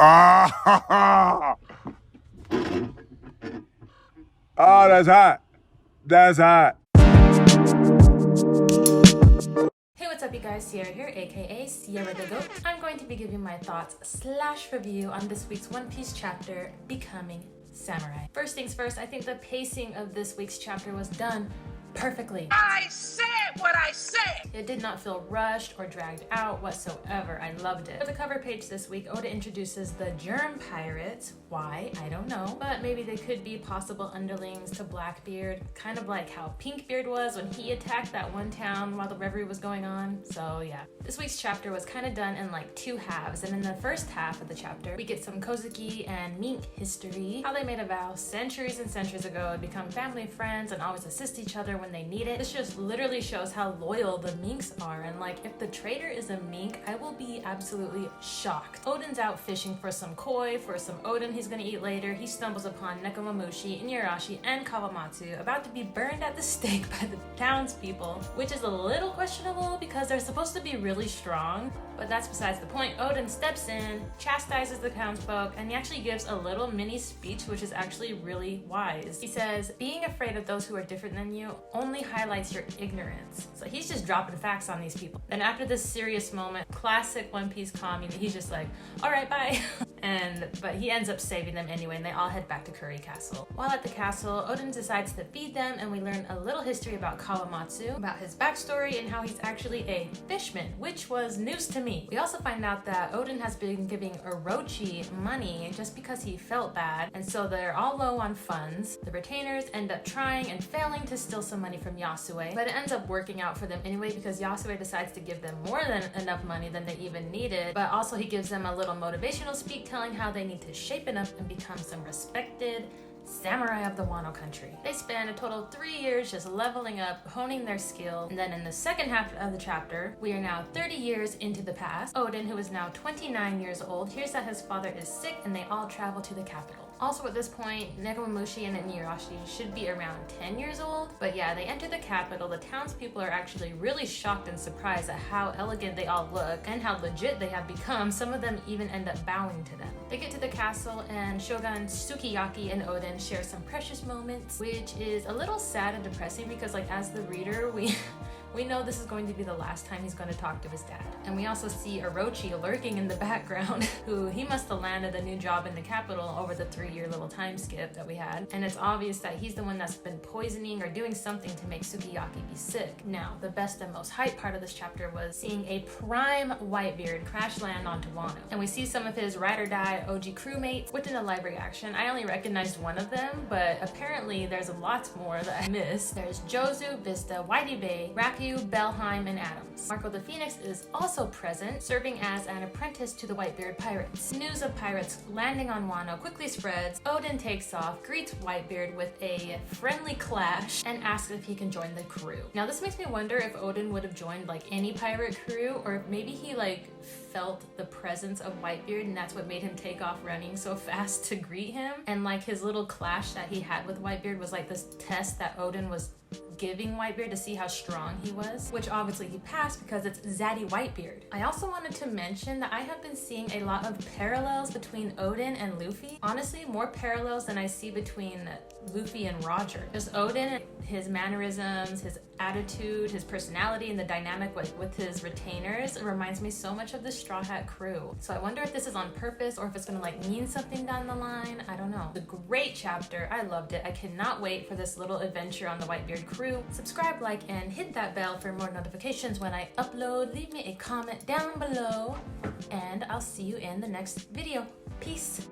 Ah! Oh, that's hot. That's hot. Hey, what's up you guys, Sierra here, aka Sierra the Goat. I'm going to be giving my thoughts / review on this week's One Piece chapter, Becoming Samurai. First things first, I think the pacing of this week's chapter was done perfectly. I said what I said! It did not feel rushed or dragged out whatsoever. I loved it. For the cover page this week, Oda introduces the Germ Pirates. Why? I don't know. But maybe they could be possible underlings to Blackbeard, kind of like how Pinkbeard was when he attacked that one town while the reverie was going on. So yeah. This week's chapter was kind of done in like two halves, and in the first half of the chapter, we get some Kozuki and Mink history, how they made a vow centuries and centuries ago to become family friends and always assist each other when they need it. This just literally shows how loyal the Minks are, and like if the trader is a Mink, I will be absolutely shocked. Oden's out fishing for some koi, for some Oden he's gonna eat later. He stumbles upon Nekomamushi, Inuyarashi, and Kawamatsu about to be burned at the stake by the townspeople, which is a little questionable because they're supposed to be really strong, but that's besides the point. Oden steps in, chastises the townsfolk, and he actually gives a little mini speech which is actually really wise. He says, being afraid of those who are different than you only highlights your ignorance. So he's just dropping facts on these people. Then after this serious moment, classic One Piece comedy, he's just like, all right, bye. But he ends up saving them anyway, and they all head back to Curry Castle. While at the castle, Oden decides to feed them, and we learn a little history about Kawamatsu, about his backstory, and how he's actually a fishman, which was news to me. We also find out that Oden has been giving Orochi money just because he felt bad, and so they're all low on funds. The retainers end up trying and failing to steal some money from Yasue, but it ends up working out for them anyway because Yasue decides to give them more than enough money than they even needed, but also he gives them a little motivational speak telling how they need to shape it up and become some respected samurai of the Wano country. They spend a total of 3 years just leveling up, honing their skill, and then in the second half of the chapter, we are now 30 years into the past. Oden, who is now 29 years old, hears that his father is sick and they all travel to the capital. Also at this point, Nekomamushi and Inuyarashi should be around 10 years old, but yeah, they enter the capital. The townspeople are actually really shocked and surprised at how elegant they all look and how legit they have become. Some of them even end up bowing to them. They get to the castle and Shogun Sukiyaki and Oden share some precious moments, which is a little sad and depressing because like as the reader, we know this is going to be the last time he's going to talk to his dad. And we also see Orochi lurking in the background, who he must have landed a new job in the capital over the 3-year little time skip that we had. And it's obvious that he's the one that's been poisoning or doing something to make Sukiyaki be sick. Now, the best and most hype part of this chapter was seeing a prime Whitebeard crash land onto Wano. And we see some of his ride or die OG crewmates within the library action. I only recognized one of them, but apparently there's lots more that I missed. There's Jozu, Vista, Whitey Bay, Belheim, and Adams. Marco the Phoenix is also present, serving as an apprentice to the Whitebeard pirates. News of pirates landing on Wano quickly spreads. Oden takes off, greets Whitebeard with a friendly clash, and asks if he can join the crew. Now this makes me wonder if Oden would have joined like any pirate crew, or if maybe he like felt the presence of Whitebeard and that's what made him take off running so fast to greet him. And like his little clash that he had with Whitebeard was like this test that Oden was giving Whitebeard to see how strong he was, which obviously he passed because it's Zaddy Whitebeard. I also wanted to mention that I have been seeing a lot of parallels between Oden and Luffy. Honestly, more parallels than I see between Luffy and Roger. Just Oden, his mannerisms, his attitude, his personality, and the dynamic with his retainers, it reminds me so much of the Straw Hat crew. So I wonder if this is on purpose or if it's gonna like mean something down the line. I don't know. The great chapter. I loved it. I cannot wait for this little adventure on the Whitebeard crew. Subscribe, like, and hit that bell for more notifications when I upload. Leave me a comment down below, and I'll see you in the next video. Peace.